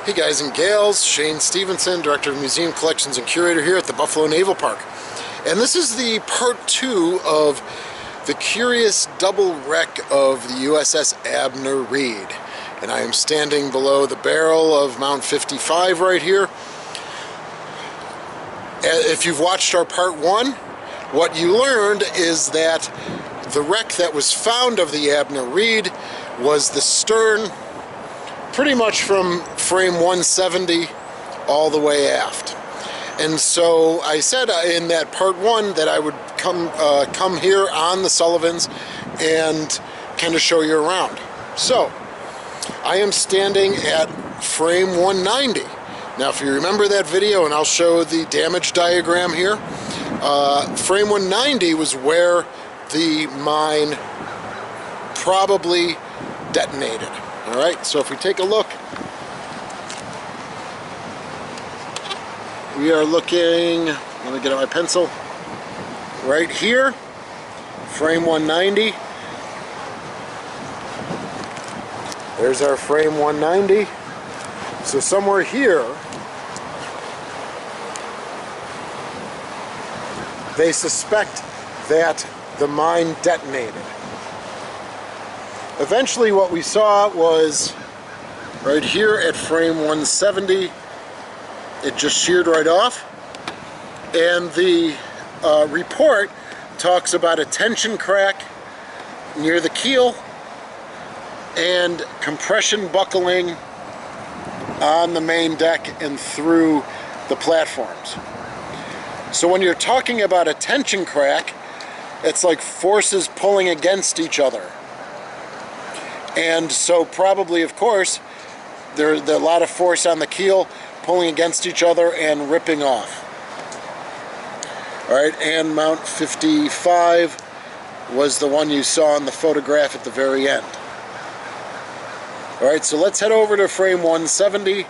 Hey guys and gals, Shane Stevenson, Director of Museum Collections and Curator here at the Buffalo Naval Park. And this is the part 2 of the curious double wreck of the USS Abner Read. And I am standing below the barrel of Mount 55 right here. If you've watched our part 1, what you learned is that the wreck that was found of the Abner Read was the stern pretty much from frame 170 all the way aft. And so I said in that part 1 that I would come here on the Sullivans and kind of show you around. So I am standing at frame 190. Now if you remember that video, and I'll show the damage diagram here, frame 190 was where the mine probably detonated. Alright, so if we take a look, we are looking, let me get out my pencil, right here, frame 190. There's our frame 190. So somewhere here, they suspect that the mine detonated. Eventually what we saw was right here at frame 170, it just sheared right off, and the report talks about a tension crack near the keel and compression buckling on the main deck and through the platforms. So when you're talking about a tension crack, it's like forces pulling against each other. And so probably, of course, there's a lot of force on the keel pulling against each other and ripping off. Alright, and Mount 55 was the one you saw in the photograph at the very end. Alright, so let's head over to frame 170.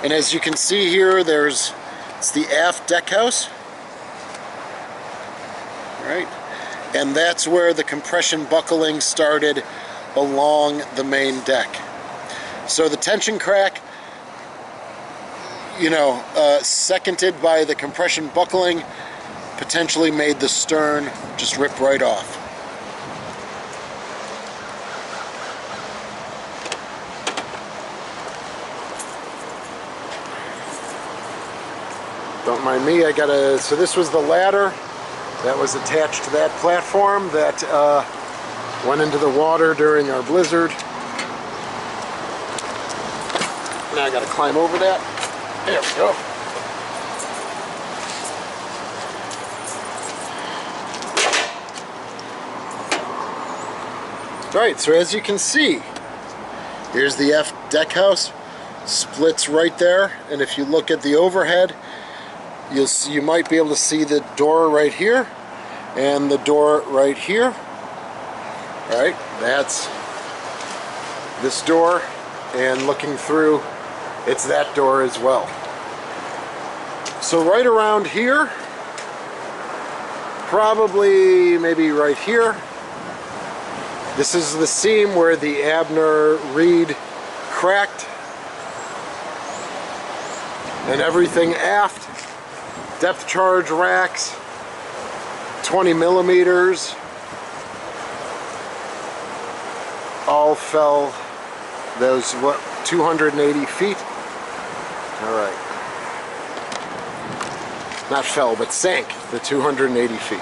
And as you can see here, it's the aft deck house. Right? And that's where the compression buckling started along the main deck. So the tension crack, seconded by the compression buckling, potentially made the stern just rip right off. Don't mind me, so this was the ladder that was attached to that platform that went into the water during our blizzard. Now I gotta climb over that. There we go. Alright, so as you can see, here's the aft deck house, splits right there, and if you look at the overhead, you might be able to see the door right here and the door right here. Right, that's this door, and looking through, it's that door as well. So right around here, probably maybe right here, this is the seam where the Abner Read cracked, and everything aft. Depth charge racks, 20 millimeters, all fell those, 280 feet? Alright. Not fell, but sank the 280 feet.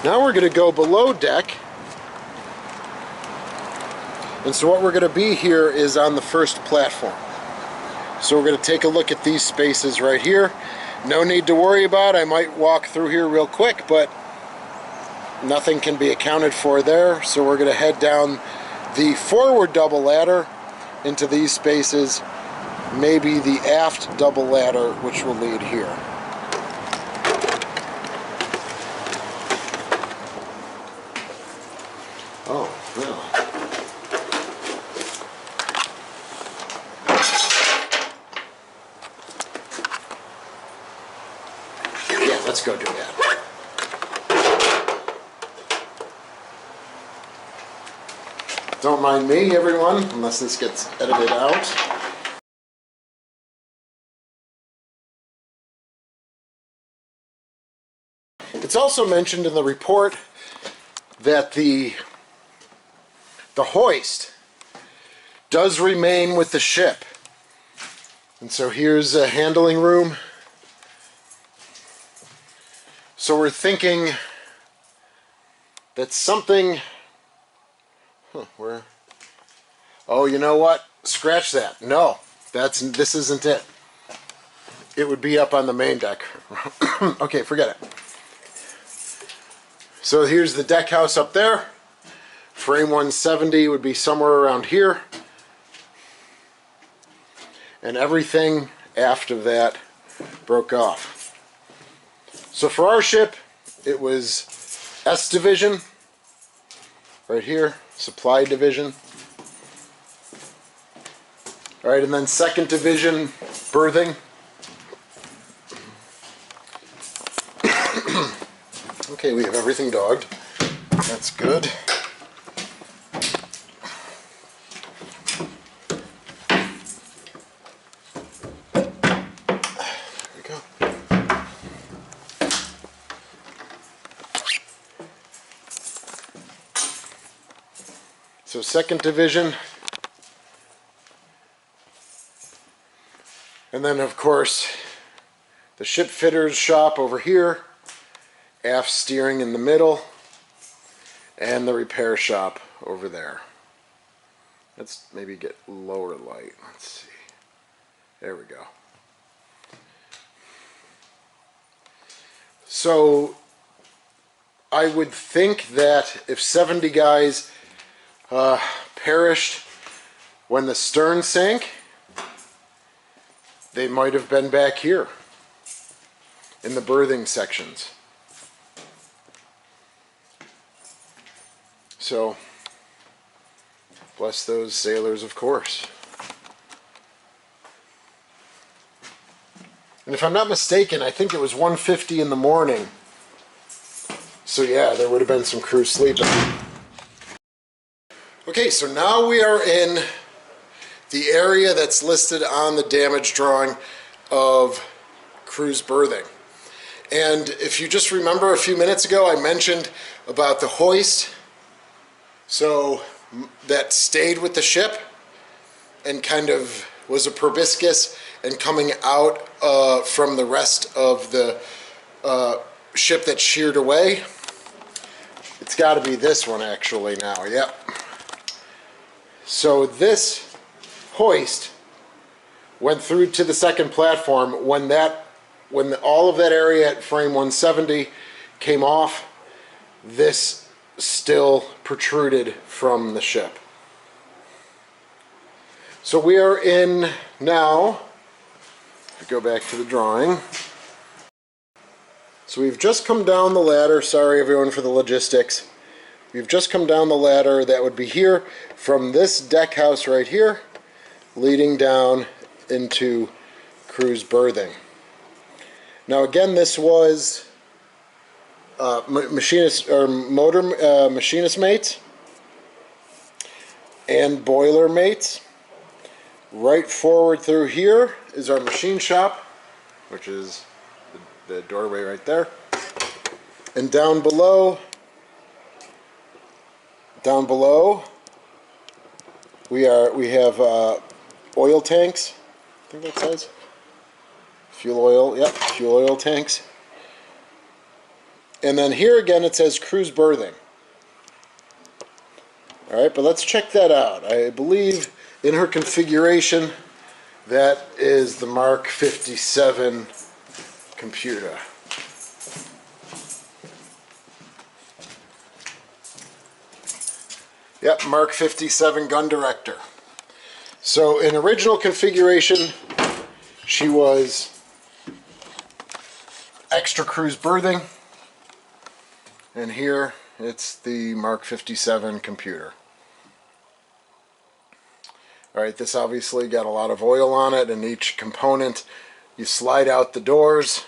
Now we're going to go below deck. And so what we're going to be here is on the first platform. So we're going to take a look at these spaces right here. No need to worry about. I might walk through here real quick, but nothing can be accounted for there. So we're going to head down the forward double ladder into these spaces, maybe the aft double ladder, which will lead here. Oh, really? Let's go do that. Don't mind me, everyone, unless this gets edited out. It's also mentioned in the report that the hoist does remain with the ship. And so here's a handling room. So we're thinking that something... where? Oh, you know what? Scratch that. No, this isn't it. It would be up on the main deck. Okay, forget it. So here's the deck house up there. Frame 170 would be somewhere around here. And everything after that broke off. So for our ship, it was S Division, right here, Supply Division. All right, and then Second Division, Berthing. Okay, we have everything dogged. That's good. So Second Division, and then of course the ship fitter's shop over here, aft steering in the middle, and the repair shop over there. Let's maybe get lower light. Let's see. There we go. So I would think that if 70 guys perished when the stern sank, they might have been back here in the berthing sections. So, bless those sailors, of course. And if I'm not mistaken, I think it was 1:50 in the morning. So yeah, there would have been some crew sleeping. Okay, so now we are in the area that's listed on the damage drawing of crew's berthing. And if you just remember a few minutes ago, I mentioned about the hoist. So that stayed with the ship and kind of was a proboscis and coming out from the rest of the ship that sheared away. It's got to be this one actually now, yep. So this hoist went through to the second platform when all of that area at frame 170 came off. This still protruded from the ship. So we are in now, if we go back to the drawing. So we've just come down the ladder, sorry everyone for the logistics. We've just come down the ladder that would be here from this deck house right here, leading down into crew's berthing. Now again, this was machinist mates and boiler mates. Right forward through here is our machine shop, which is the doorway right there. And down below we have oil tanks. I think that says fuel oil. Yep, fuel oil tanks. And then here again it says crew's berthing. All right, but let's check that out. I believe in her configuration that is the Mark 57 computer. Yep, Mark 57 gun director. So in original configuration, she was extra cruise berthing, and here it's the Mark 57 computer. Alright, this obviously got a lot of oil on it, and each component, you slide out the doors,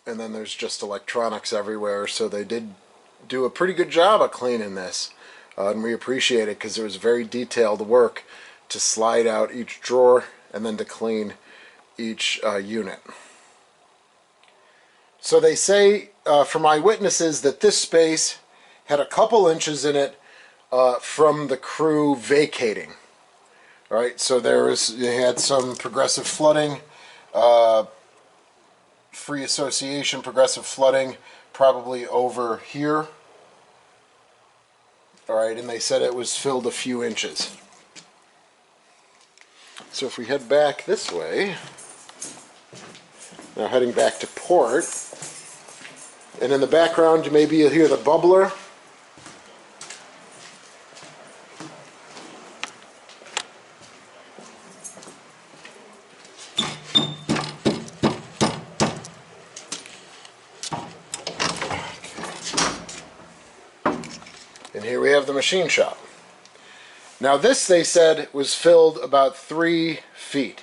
and then there's just electronics everywhere, so they did do a pretty good job of cleaning this. And we appreciate it because it was very detailed work to slide out each drawer and then to clean each unit. So they say from eyewitnesses that this space had a couple inches in it from the crew vacating. All right, so they had some progressive flooding, free association, progressive flooding, probably over here. All right, and they said it was filled a few inches. So if we head back this way, now heading back to port, and in the background maybe you'll hear the bubbler. And here we have the machine shop. Now this, they said, was filled about 3 feet.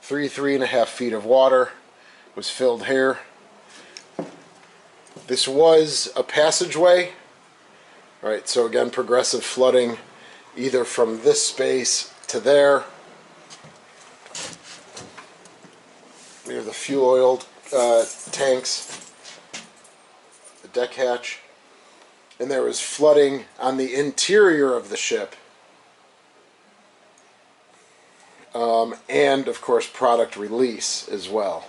3.5 feet of water was filled here. This was a passageway. All right, so again, progressive flooding either from this space to there. We have the fuel oil tanks, the deck hatch. And there was flooding on the interior of the ship. And, of course, product release as well.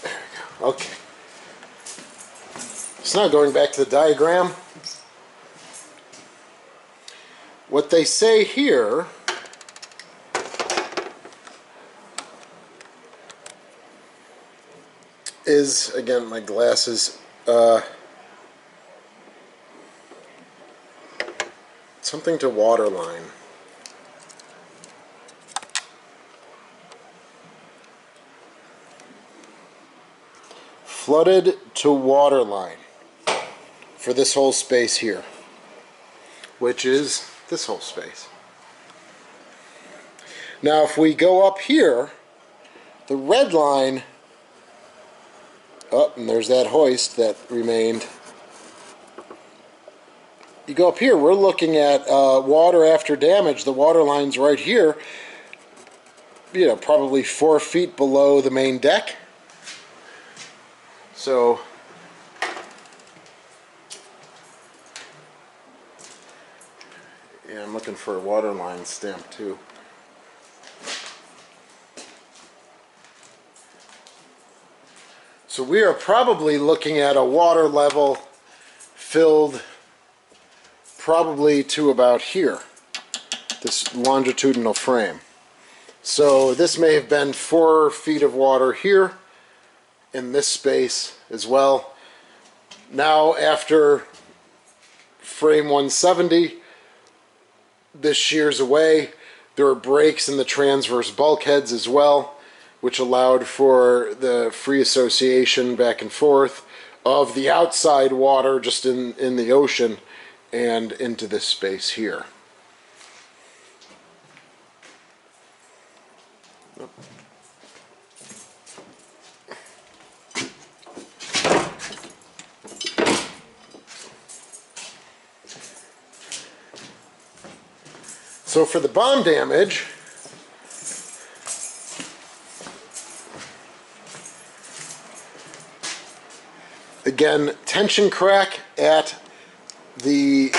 There we go. Okay. So now going back to the diagram. What they say here is, again, my glasses, something to waterline. Flooded to waterline for this whole space here, which is this whole space. Now if we go up here, the red line, oh, and there's that hoist that remained. You go up here, we're looking at water after damage. The water line's right here, you know, probably 4 feet below the main deck. So yeah, I'm looking for a water line stamp too. So we are probably looking at a water level filled probably to about here, this longitudinal frame. So this may have been 4 feet of water here in this space as well. Now after frame 170, this shears away. There are breaks in the transverse bulkheads as well, which allowed for the free association back and forth of the outside water just in the ocean and into this space here. So for the bomb damage, again, tension crack at the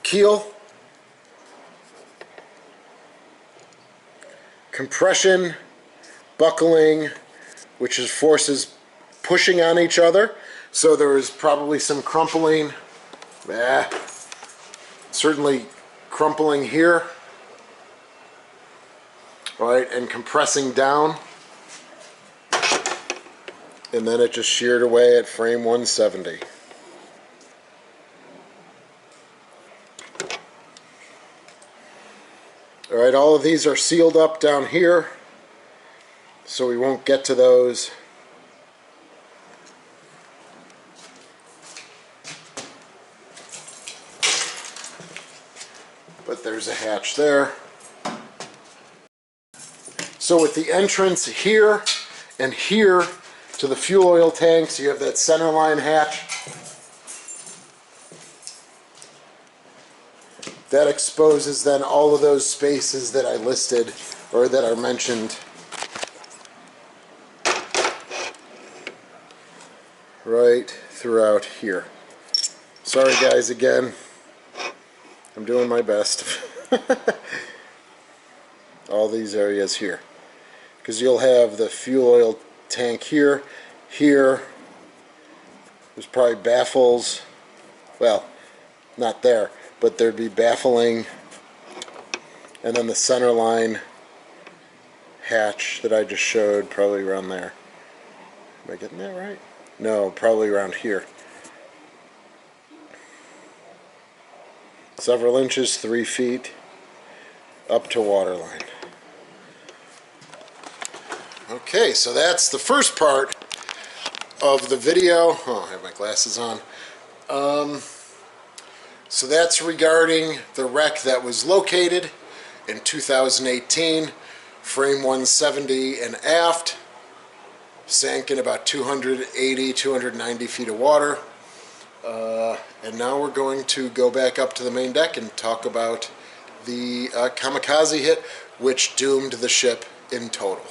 keel, compression, buckling, which is forces pushing on each other. So there is probably some crumpling, certainly crumpling here, all right, and compressing down. And then it just sheared away at frame 170. All right, all of these are sealed up down here, so we won't get to those. but there's a hatch there. So with the entrance here and here to the fuel oil tanks, you have that center line hatch. That exposes then all of those spaces that I listed or that are mentioned right throughout here. Sorry guys again, I'm doing my best. All these areas here, because you'll have the fuel oil tank here, here, there's probably baffles, well, not there, but there'd be baffling, and then the center line hatch that I just showed, probably around there. Am I getting that right? No, probably around here. Several inches, 3 feet, up to waterline. Okay, so that's the first part of the video. Oh, I have my glasses on. So that's regarding the wreck that was located in 2018, frame 170 and aft, sank in about 280, 290 feet of water. And now we're going to go back up to the main deck and talk about the Kamikaze hit, which doomed the ship in total.